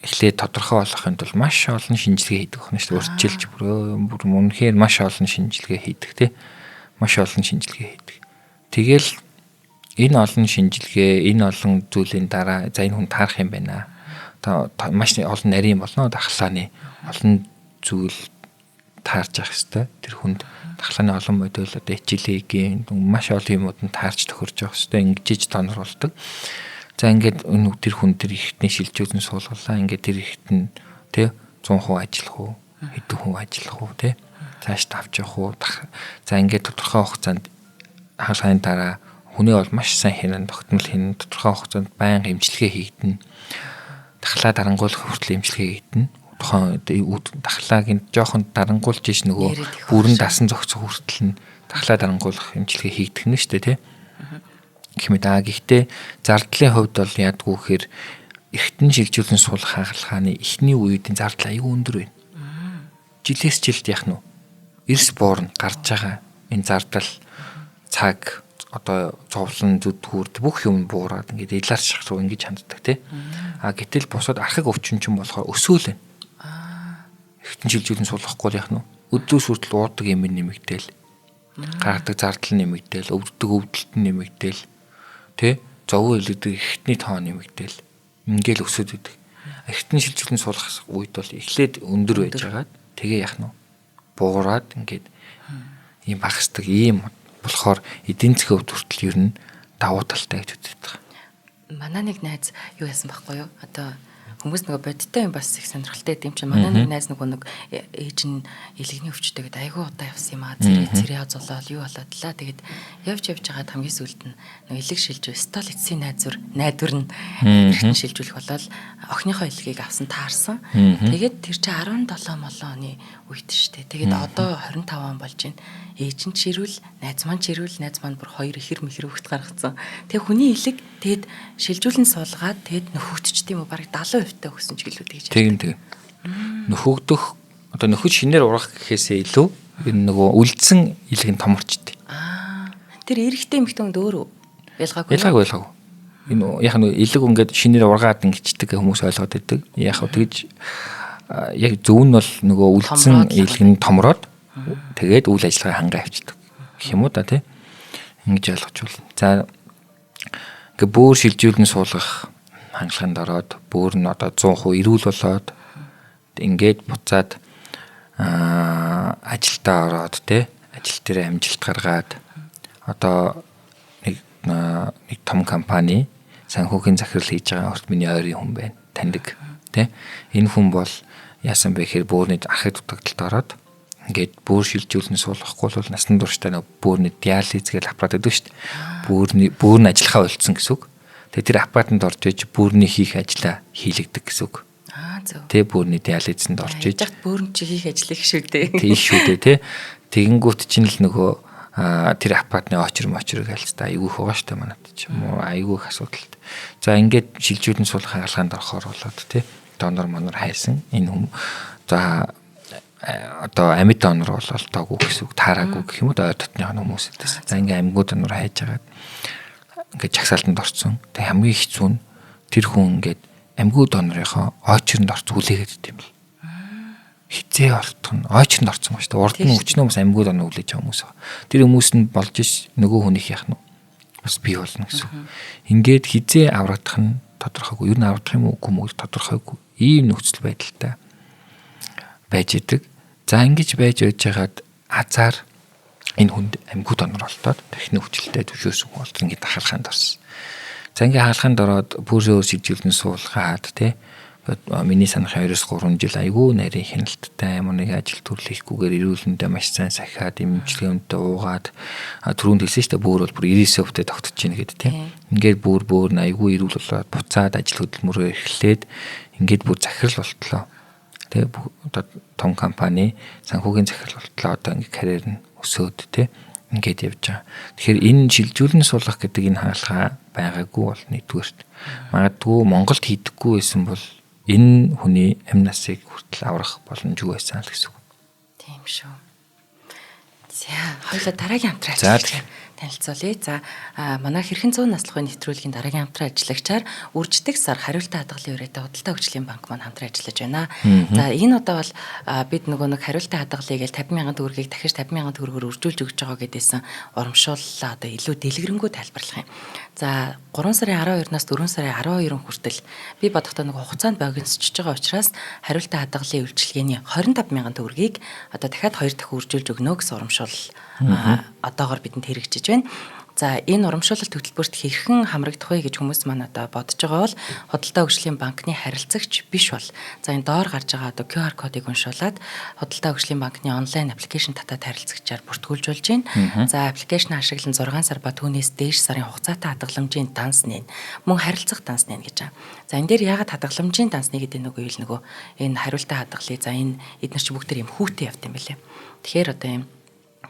S2: эхлээд тодорхой болгохын тулд маш олон шинжилгээ хийдэг байна шүү дээ. Урьдчилж бүр үнэхээр маш олон шинжилгээ хийдэг тий. Маш олон шинжилгээ хийдэг. Тэгэл энэ олон шинжилгээ, энэ олон зүйлийн дараа за энэ хүн таарах юм байна. Маш олон нарийн болно дахлааны олон зүйл таарж явах хэвээр тэр хүнд дахлааны олон модель одоо хичээлээгийн маш олон юмуд нь таарч тохирж явах хэвээр ингэж тоноруулдаг. За ингээд энэ тэр хүн тэр ихтний шилжүүлэн суулгалаа. Ингээд тэр ихт нь тий 100% ажиллах уу? Хэдэн хүн ажиллах уу тий? Цааш тавж явах уу? За ингээд тодорхой хугацаанд хаалганы дараа хүний бол маш сайн хянан тогтмол хянан тодорхой хугацаанд байнга эмчилгээ хийгдэнэ. Дахлаа дарангуулах хүртэл эмчилгээ хийгдэнэ. Тухайн дахлагын жоохон дарангуулж иж нөгөө бүрэн дасан зогцох хүртэл нь дахлаа дарангуулах эмчилгээ хийгдэх нь шүү дээ тий. Гэмэд гэхдээ зардлын хувьд бол яадгүй гэхээр эргэтэн шилжүүлэн суулгах хаалгааны эхний үеийн зардал аюу өндөр байна. Жилээс жилд яах нь эрс буурна гарч байгаа энэ зардал цаг одоо зовлон зүдгүүрд бүх юм буураад ингээд илаарч руу ингэж ханддаг тий. Гэтэл бусад архаг өвчнчин болохоор өсөөлөө. Эргэтэн шилжүүлэн суулгахгүй яах нь өдрөөс хүртэл уудаг юм нэмэгдээл. Гаргадаг зардал нэмэгдээл, өвддөг өвдөлт нэмэгдээл. Тэ зовоо илэрдэг эргэтний тоо нэмэгдээл. Ингээл өсөд идэг. Эргэтэн шилжүүлэн суулгах үед бол эхлээд өндөр байж байгаа. Тэгээ яах нь буураад ингээд ийм багасдаг ийм болохоор эдийн засгийн хувьд хүртэл ер нь давуу талтай гэж үздэг байгаа.
S1: Манай нэг найз юу яасан байхгүй юу? Одоо хүмүүс нөгөө бодиттой юм бас их сонирхолтой гэдэм чинь манай нэг найз нэг ээж нь илэгний өвчтэйгээд айгүй удаа явсан юм аа. Цэрээ зулаад юу болоод лаа. Тэгээд явж байгаад хамгийн сүүлд нь нөгөө илэг шилжүү стол эцсийн найдвар нь эргэтэн шилжүүлэх болоод охиныхоо илгийг авсан таарсан. Тэгээд тэр чинь 17 оны үед штэ. Тэгээд одоо 25 он болж байна. Ээж нь чирүүл, найз маань бүр хоёр ихэр мэхэр хөвгт гаргацсан. Тэгээ хүний илэг тэгэд шилжүүлэн суулгаад тэгэд нөхөгдч тийм үү бараг 70% таа өгсөн ч гэлүүд гэж.
S2: Тийм. Нөхөгдөх одоо нөхөж шинээр ургах гэхээсээ илүү энэ нөгөө үлдсэн илэг нь томорчтой.
S1: Тэр эрэгтэй эмэгтэйнд өөр ялгаагүй.
S2: Энэ яг нь илэг ингээд шинээр ургаад ингэждэг хүмүүс ойлгоод байдаг. Яг тэгж яг зөв нь бол нөгөө үлдсэн илэг нь томроод тэгээд үйл ажиллагаа хангаа авчдаг гэх юм уу да тий. Ингэж ойлгочвол. За ингээ бүр шилжүүлэн суулгах хангалтанд ороод бүр нь одоо 100% эрүүл болоод ингээд буцаад ажилдаа ороод тий ажил дээр амжилт гаргаад одоо нэг том компани санхүүгийн захирал хийж байгаа урт миний ойрын хүн байна. Таньдаг тий. Энэ хүн бол яасан бэ гэхээр бөөрний ахыг дутагдалд ороод ингээд бүр шилжүүлэн суулгахгүй бол насан туршдаа нэг бөөрний диализ гэж аппарат өгдөг шүү дээ. Бөөр нь ажиллахаа болцсон гэсэн үг. Тэгээ тэр аппаратанд орж иж бөөрний хийх ажлаа хийлэгдэг гэсэн үг.
S1: Зөв.
S2: Тэгээ бөөрний диализэнд орж иж
S1: бөөрн чи хийх ажлыг шүү дээ.
S2: Тийм шүү дээ тий. Тэгэнгүүт чинь л нөгөө тэр аппаратны очрог альцтай айгүйх байгаа шүү дээ манайд ч юм уу айгүйх асуудалтай. За ингээд шилжүүлэн суулгах хаалгаанд орохоор болоод тий донор хайсан энэ хүм за одоо амьд донор бол олдоогүй гэсэн үг, таараагүй гэх юм уу ойр дотных хүмүүсээс. За ингээ амьгуу донор хайж агаад ингээ чагсаалтанд орсон. Тэг хамгийн хэцүү нь тэр хүн ингээд амьгуу донорынхоо ойчранд орц хүлээгээд идэв юм л. Хизээ олдох нь ойчранд орсон ба шүү дээ. Урд нь өчнөө бас амьгуу донор хүлээж байгаа хүмүүс. Тэр хүмүүс нь болж ш нөгөө хүнийх яах нь бас бий болно гэсэн. Ингээд хизээ аврагдах нь тодорхойгүй. Юу н аврагдах юм уу үгүй мүү тодорхойгүй. Ийм нөхцөл байдалтай байж идэг. За ингэж байж байгаад азар энэ хүнд амьгуу донор олдоод дахин өвчлөлтэй төвшөөсөн хүн бол ингээд хаалханд орсон. За ингээд хаалханд ороод пүүрөө сэжүүлэн суулгаад тий миний санах 2-3 жил айгүй нарийн хяналттай ямар нэг ажил төрлөхгүй эрүүлэндээ маш сайн сахиад имжлэгэнтэй уугаад түрүүнд хэлсэн шүү дээ бүр бол бүр 99% тогтож гин гэдэг тийм. Ингээд бүр айгүй эрүүл болоод буцаад ажил хөдөлмөрөөр эхлээд ингээд бүр захирал болтлоо. Тэгээ одоо том компани санхүүгийн захирал болтлоо. Одоо ингээд карьер нь өсөөд тийм ингээд явж байгаа. Тэгэхээр энэ шилжүүлэн суулгах гэдэг энэ хаалгаа байгаагүй бол нэгдүгээрт. Магадгүй Монголд хийдэггүй байсан бол энэ хүний амь насыг хүртэл аврах боломжгүй байсан л гэсэн үг.
S1: Тийм шүү. За хоёулаа дараагийн хамтран танилцуулъя. За манай хэрхэн 100 наслахын нэвтрүүлгийн дараагийн хамтран ажиллагчаар үрждэг сар хариултаа хадгалын үрээтэй худалдаа хөгжлийн банк маань хамтран ажиллаж байна. За энэ удаа бол бид нөгөө нэг хариултаа хадгалыг л 50,000 төгрөгийг дахиж 50,000 төгрөгөөр үржүүлж өгч байгаа гэдээсэн урамшууллаа одоо илүү дэлгэрэнгүй тайлбарлах юм. За 3 сарын 12-наас 4 сарын 12 хүртэл би бодохдоо нөгөө хугацаанд богиносчж байгаа учраас хариултаа хадгалын үйлчилгээний 25,000 төгрөгийг одоо дахиад 2 дахин үржүүлж өгнө гэсэн урамшуул одоогоор бидэнд хэрэгжиж байна. За энэ урамшуулалт хөтөлбөрт хэрхэн хамрагдах вэ гэж хүмүүс маань одоо бодож байгаа бол худалдаа хөгжлийн банкны харилцагч биш бол за энэ доор гарч байгаа одоо QR кодыг уншуулад худалдаа хөгжлийн банкны онлайн аппликейшн татаад харилцагчаар бүртгүүлж болж байна. За аппликейшн ашиглан 6 сар ба түүнээс дээш сарын хугацаатай хадгаламжийн данс нээн мөн харилцах данс нээн гэж байгаа. За энэ дээр яагаад хадгаламжийн данс нэг гэдэг нөгөө юу л нөгөө энэ хариултаа хадгалъя. За энэ эдгээр чи бүгд юм хүүтэй явт юм байлээ. Тэгэхээр одоо юм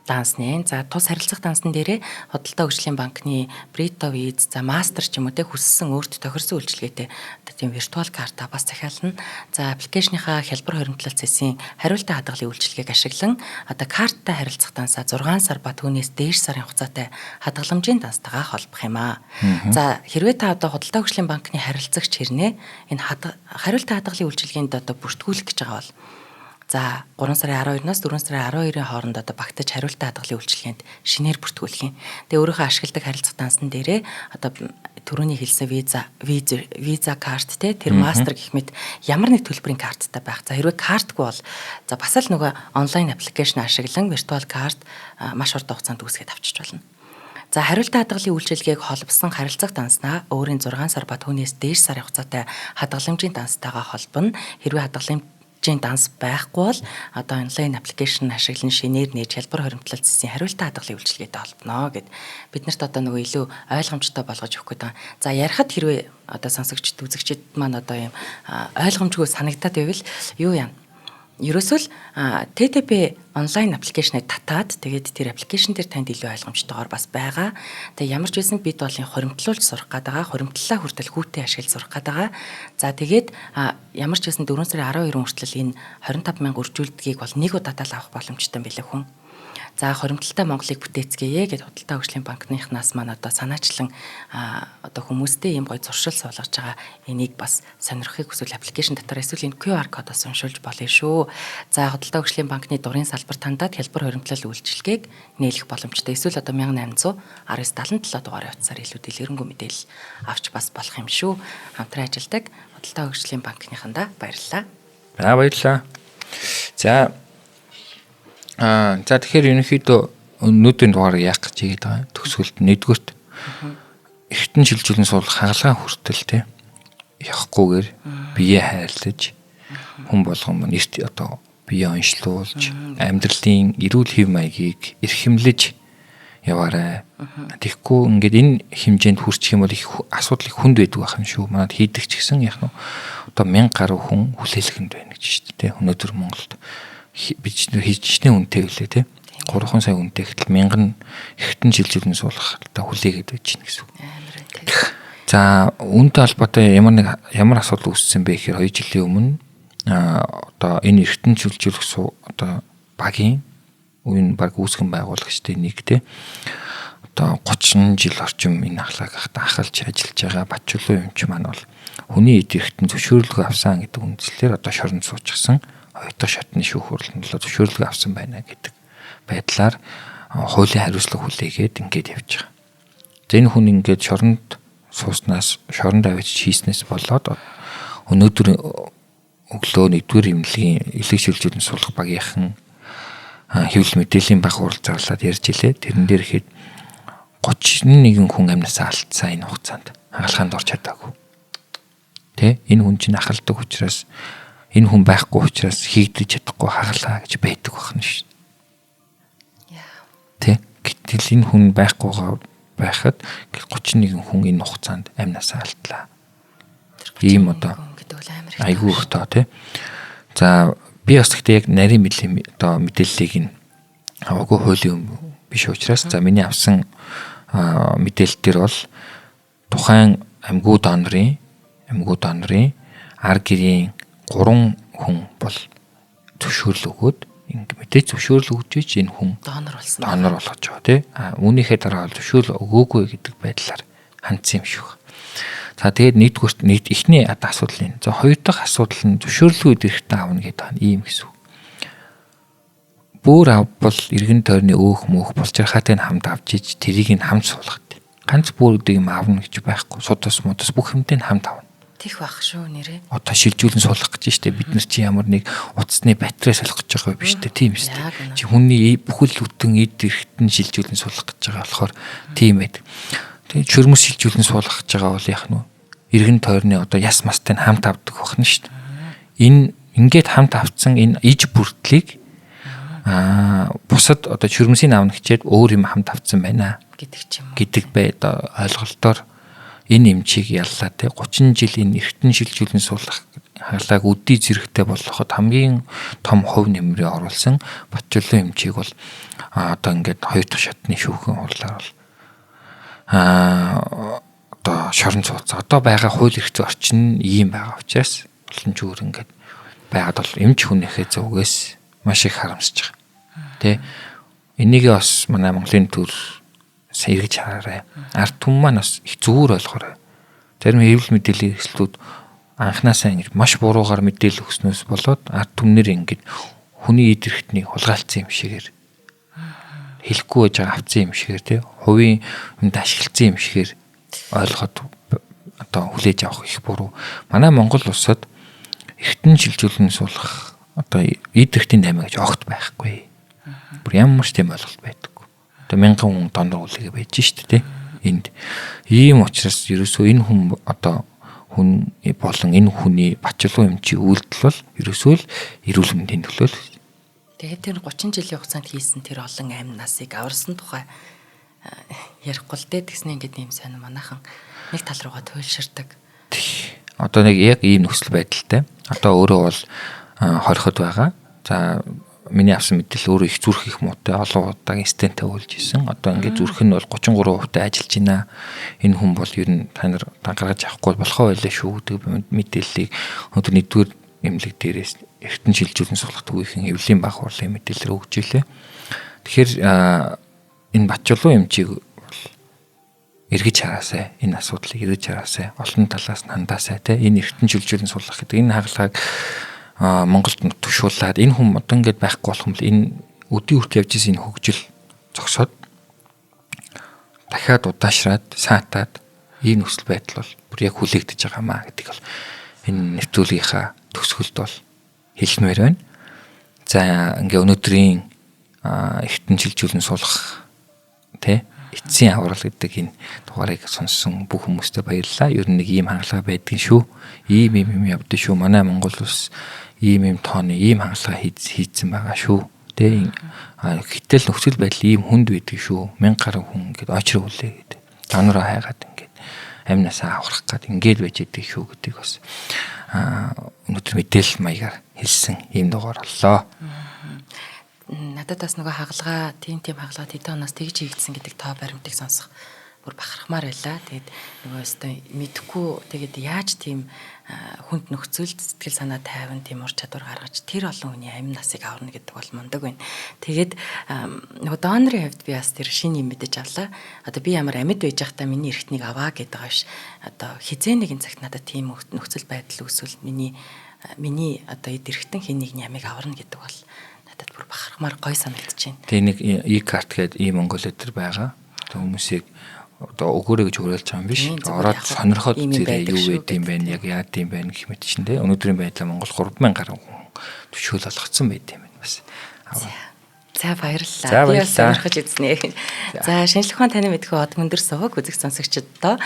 S1: данс нэ. За тус харилцах дансан дээрээ худалдаа хөгжлийн банкны Brito Viz, за мастер ч юм уу те хүссэн өөрт тохирсон үйлчилгээтэй одоо тийм виртуал карта бас захиална. За аппликейшныхаа хялбар хоримтлал цэсийн хариултаа хадгалын үйлчилгээг ашиглан одоо карттай харилцах дансаа 6 сар ба түүнээс дээш сарын хугацаатай хадгаламжийн данстай холбох юм аа. За хэрвээ та одоо худалдаа хөгжлийн банкны харилцагч хэрнээ энэ хариултаа хадгалын үйлчилгээнд одоо бүртгүүлэх гэж байгаа бол за 3 сарын 12-наас 4 сарын 12-ийн хооронд одоо багтаж хариултаа хадгалын үйлчилгээнд шинээр бүртгүүлэх юм. Тэгээ өөрийнхөө ашигладаг харилцах дансан дээрээ одоо түрүүний хэлсэн виза карт те тэр мастер гэх мэт ямар нэг төлбөрийн карттай байх. За хэрвээ картгүй бол за бас л нөгөө онлайн аппликейшн ашиглан виртуал карт маш урт хугацаанд үүсгээд авчиж болно. За хариултаа хадгалын үйлчилгээг холбосон харилцах данснаа өөрийн 6 сар ба түүнээс дээш сарын хугацаатай хадгаламжийн данстайгаа холбоно. Хэрвээ хадгаламжийн данс байхгүй бол одоо онлайн аппликейшн ашиглан шинээр нээж хялбар хоримтлал цэсийн хариултаа хадгалын үйлчилгээтэй холбоно гэд биднэрт одоо нөгөө илүү ойлгомжтой болгож өгөх гэдэг. За ярихад хэрвээ одоо сонсогчд үзэгчд маань одоо юм ойлгомжгүй санагдаад байвал юу яа? Ерөөсөө л TTP онлайн аппликейшнийг татаад тэгээд тэр аппликейшн дээр танд илүү ойлгомжтойгоор бас байгаа. Тэгээд ямар ч байсан бид бол хоримтлуулж сурах гэдэг, хоримтлалаа хүртэл хүүтэй ашиглаж сурах гэдэг. За тэгээд ямар ч байсан 4 сарын 12 хүртэл энэ 25,000 үржүүлдгийг бол нэг удаатаа л авах боломжтой байлээ хүн. За хоримтлалтай Монголыг бүтээцгээе гэд худалдаа хөгжлийн банкныхнаас маань одоо санаачлан одоо хүмүүстэй ийм гоё зуршил суулгаж байгаа энийг бас сонирхохыг хүсвэл аппликейшн дотор эсвэл энэ QR кодоос уншуулж болно шүү. За худалдаа хөгжлийн банкны дурын салбар тандаад хялбар хоримтлал үйлчилгээг нээлэх боломжтой. Эсвэл одоо 1800 1977 дугаарыг утсаар илүү дэлгэрэнгүй мэдээлэл авч бас болох юм шүү. Хамтран ажилладаг худалдаа хөгжлийн банкныхандаа баярлалаа.
S2: Баярлалаа. За тэгэхээр ерөнхийдөө өнөөдрийн дугаарыг яах гэж хийгээд байгаа. Төгсгөлд нэгдүгürt эртэн шилжүүлэн суулгах хаалгаа хүртэл те явахгүйгээр бие хайрлаж хүн болгон эрт одоо бие онцлуулж амьдралын эрүүл хэв маягийг эрхэмлэж яваарай. Тэгэхгүй ингээд энэ хэмжээнд хүрчих юм бол их асуудал их хүнд байдаг байх юм шүү. Манайд хийдэг ч гэсэн яг нь одоо 1000 гаруй хүн хүлээлгэнд байна гэж шүү дээ. Өнөөдөр Монголд хийжчний үнэтэй гэлээ те 3 сая үнэтэй гэтэл 1000 эртэн шилжүүлэн суулгах та хүлээгээд байж гин гэсэн үг. За үүнтэй холбоотой ямар асуудал үүссэн бэ гэхээр 2 жилийн өмнө одоо энэ эргэтэн шилжүүлэх одоо багийн үеийн баг үүсгэн байгуулагчдын нэг те одоо 30 жил орчим энэ ахлааг ахалж ажиллаж байгаа Батчулуун эмч маань бол хүний эд эргэтэн зөвшөөрлөгөө авсан гэдэг үндслээр одоо шоронд суучихсан оюутан шатны шүүх хурлын төлөө зөвшөөрлөгөө авсан байна гэдэг байдлаар хуулийн хариуцлага хүлээгээд ингээд явж байгаа. За энэ хүн ингээд шоронд сууснаас шоронд авч хийснээс болоод өнөөдөр өглөө 1-р эмнэлгийн элэг шилжүүлэн суулгах багийнхан хэвлэл мэдээллийн баг хуралцаалаад ярьж илээ. Тэрэн дээр ихэд 31 хүн амнасаа алдсан энэ хугацаанд хагалгаанд орч чадаагүй. Тэ энэ хүн чинь ахалдаг учраас энэ хүн байхгүй учраас хийгдэж чадахгүй хагалгаа гэж байдаг байна шүү дээ. Тэ гэтэл энэ хүн байхгүйгаа байхад 31 хүн энэ хугацаанд амнасаа алдлаа. Ийм одоо айгүй их тоо тий. За би бас гэхдээ яг нарийн мэдээллийг нь аваагүй хуулийн биш учраас за миний авсан мэдээлэл төр бол тухайн амьгуу донорын ар гэрийн 3 хүн бол зөвшөөрөл өгөөд ингэ мэдээ зөвшөөрөл өгч ич энэ хүн донор болгож байгаа тий. Үүнийхээ дараа зөвшөөрөл өгөөгүй гэдэг байдлаар хандсан юм шиг. За тэгээд нэгдүгээр эхний асуудал энэ. За хоёр дахь асуудал нь зөвшөөрлгүй идэрэхтэй аавна гэдэг байна ийм гэсэн. Бүр авбал иргэн тойрны өөх мөөх булчирхаатай нь хамт авч иж тэрийг нь хамт суулгах. Ганц бүрдэг юм аавна гэж байхгүй. Судас мудас бүх юмтай нь хамт авна.
S1: Тих байх шүү нэрээ.
S2: Одоо шилжүүлэн суулгах гэж штэ бид нар чи ямар нэг утасны батарей солих гэж байгаа биш үү тийм штэ. Чи хүний бүхэл бүтэн эд эрхтэн шилжүүлэн суулгах гэж байгаа болохоор тийм байд. Тэгээ чөрмөс шилжүүлэн суулгах гэж байгаа бол яах нь вэ? Иргэн тойрны одоо яс мастай нь хамт авдаг бахна штэ. Энэ ингээд хамт авцсан энэ иж бүртлийг бусад одоо чөрмөсийн аавна хичээд өөр юм хамт авцсан байна
S1: гэдэг ч юм уу.
S2: Гэдэг бай одоо ойлголтоор энэ эмчийг яллаа те 30 жил энэ эргэтэн шилжүүлэн суулгах хаалгааг үдий зэрэгтэй болгоход хамгийн том хувь нэмрээ оруулсан Батчулуун эмчийг бол одоо ингээд хоёр дахь шатны шүүхэн хурлаар бол одоо шорон цууцаа одоо байгаа хууль эрх зүйн орчин ийм байгаа учраас олон жүр ингээд байгаад бол эмч хүнийхээ зүгээс маш их харамсаж байгаа. Тэ энийгээ бас манай Монголын төр сэргэж хараарай. Ард түмэн маань бас их зүгээр ойлгоорой. Зарим хэвлэл мэдээллийн хэрэгслүүд анханасаа ингэж маш буруугаар мэдээлэл өгснөөс болоод ард түмнэр ингэж хүний эд эрхтнийг хулгайлцсан юм шигээр хэлэхгүй байж байгаа авцсан юм шигээр тий хувийн юмд ашигласан юм шигээр ойлгоход одоо хүлээж авах их буруу. Манай Монгол улсад эргэтэн шилжүүлэн суулгах одоо эд эрхтийн таймаа гэж огт байхгүй. Бүр ямар ч тийм ойлголт байдаггүй. Одоо 1000 хүн донор үлээгээ байж штэ тий. Энд ийм учраас ерөөсөө энэ хүн одоо хүн болон энэ хүний Батчулуун эмчийн үйлдэл бол ерөөсөө л эрүүл мэндийн төлөө л.
S1: Тэгээд тэр 30 жилийн хугацаанд хийсэн тэр олон амь насыг аварсан тухай ярихгүй л дээ тэгснэ ингээд ийм сайн манайхан нэг тал руугаа туйлширдаг.
S2: Одоо нэг яг ийм нөхцөл байдалтай. Одоо өөрөө бол хориход байгаа. За миний авсан мэдээлэл өөрөө их зүрх их муутай олон удаагийн стенттэй үйлж исэн. Одоо ингээд зүрх нь бол 33% ажиллаж байна. Энэ хүн бол ер нь та нар гаргаж авахгүй болохоо байлаа шүү гэдэг мэдээллийг өнөөдөр 1-р эмнэлэг дээрээс эргэтэн шилжүүлэн суулгах төвийн хэвлэлийн баг хурлын мэдээлэлээр өгч илээ. Тэгэхээр энэ Батчулуун эмчийг эргэж хараасай. Энэ асуудлыг эргэж хараасай. Олон талаас нь хандаасай те. Энэ эргэтэн шилжүүлэн суулгах гэдэг энэ хагалгааг Монголд тушуулаад энэ хүн одоо ингээд байхгүй болох юм л энэ өдий үрт явж исэн энэ хөгжил зогсоод дахиад удаашраад саатаад ийм нөхцөл байдал бол бүр яг хүлээгдэж байгаамаа гэдэг бол энэ нэвтрүүлгийнхаа төгсгөлд бол хэлмээр байна. За ингээ өнөөдрийн эргэтэн шилжүүлэн суулгах тэ эцсийн аврал гэдэг энэ дугаарыг сонссон бүх хүмүүстээ баярлалаа. Ер нь нэг ийм хангалгаа байдгийн шүү. Ийм юм явдсан шүү. Манай Монгол улс ийм тооны ийм хангалгаа хийцэн байгаа шүү. Тэ гэтэл нөхцөл байдал ийм хүнд байдаг шүү. 1000 гаруй хүн ингээд очроо үлээ гэдэг. Донороо хайгаад ингээд амнасаа аврах гад ингээд байж идэг шүү гэдгийг бас өнөөдөр мэдээлэл маягаар хэлсэн ийм дугаар боллоо.
S1: Надад бас нөгөө хагалгаа тийм хагалгаа тэдэн оноос тэгж хийгдсэн гэдэг тоо баримтыг сонсох бүр бахархмаар байлаа. Тэгээд нөгөө өстой мэдхгүй тэгээд яаж тийм хүнд нөхцөлд сэтгэл санаа тайван тийм ур чадвар гаргаж тэр олон хүний амь насыг аварна гэдэг бол мундаг байна. Тэгээд нөгөө донорын хувьд би бас тэр шинэ юм мэдэж авлаа. Одоо би ямар амьд байж байхдаа миний эргэтнийг аваа гэдэг байгаа ш. Одоо хизээ нэгэн цагт надад тийм нөхцөл байдал үүсвэл миний одоо эд эргэтэн хин нэгний амийг аварна гэдэг бол надад бүр бахархмаар гой санагдаж байна.
S2: Тэгээ нэг e-card гэдэг ийм Монгол өдөр байгаа. Тэг хүмүүсийг одоо өгөөрэй гэж хөрөөлж байгаа юм биш. Ороод сонирхоод зэрэг юу гэдэг юм бэ, яг яад юм бэ гэх мэт чинь те. Өнөөдрийн байдлаа Монгол 3000 гаруй хүн төвшөөл болгоцсон байт юм байна бас.
S1: За баярлалаа. Би бас сонирхож үзнэ. За шинжлэх ухаан танин мэдхүү од мөндөр суваг үзэг сонсогчдоо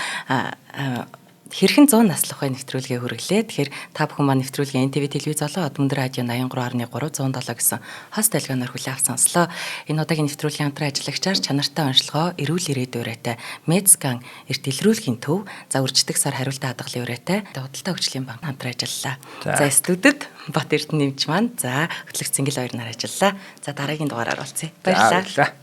S1: хэрхэн 100 наслах бай нэвтрүүлгээ хүргэлээ. Тэгэхээр та бүхэн маань нэвтрүүлгээ NTV телевиз болон од мөндөр радио 83.3 107 гэсэн хост тайлбараар хүлээн авсан сонслоо. Энэ удаагийн нэвтрүүлгийн хамтран ажиллагчаар чанартай онцлогоо, эрүүл ирээдүйн урайтай, Медскан эрт илрүүлэхийн төв, за үрждэг сар хариултаа хадгалын урайтай, худалдаа хөгжлийн банк хамтран ажиллалаа. За студид Бат Эрдэнэ нэмж маань, за хөтлөгч Цэнгэл хоёр нар ажиллалаа. За дараагийн дугаараар олцъя. Баярлалаа.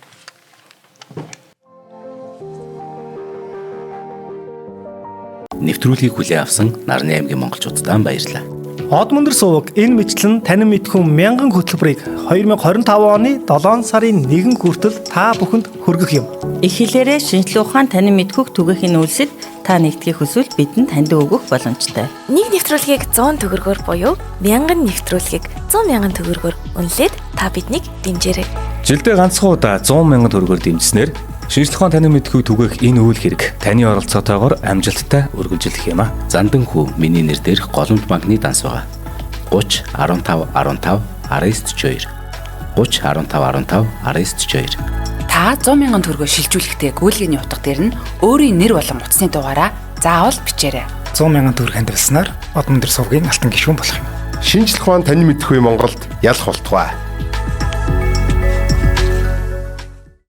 S3: Нэвтрүүлгийг хүлээн авсан Нарны аймгийн монголчуудаа баярлалаа.
S4: Од мөндөр суваг энэ мэтлэн танин мэдхүн мянган хөтөлбөрийг 2025 оны 7 сарын 1 хүртэл та бүхэнд хүргэх юм.
S5: Их хэлээрээ шинжлэх ухаан танин мэдхүг түгээхийн үйлсэд та нэгтгэх хүсвэл бидэнд танд өгөх боломжтой.
S6: Нэг нэвтрүүлгийг 100 төгрөгөөр буюу 1000 нэвтрүүлгийг 100,000 төгрөгөөр үнэлээд та биднийг дэмжээрэй.
S7: Жилдээ ганцхан удаа 100,000 төгрөгөөр дэмжснээр шинжлэх ухаан танин мэдхүг түгээх энэ үйл хэрэг таны оролцоотойгоор амжилттай үргэлжлэх юм а.
S3: Зандан хүү миний нэр дээрх голомт банкны данс байгаа. 30 15 15 1942 30 15 15 1942
S8: Та 100,000 төгрөгөөр шилжүүлэхдээ гүйлгээний утга дээр нь өөрийн нэр болон утасны дугаараа заавал бичээрэй.
S4: 100,000 төгрөг хандвалснаар од мөндөр сувгийн алтан гишүүн болох юм.
S9: Шинжлэх ухаан танин мэдхүй Монголд ялах болтугай.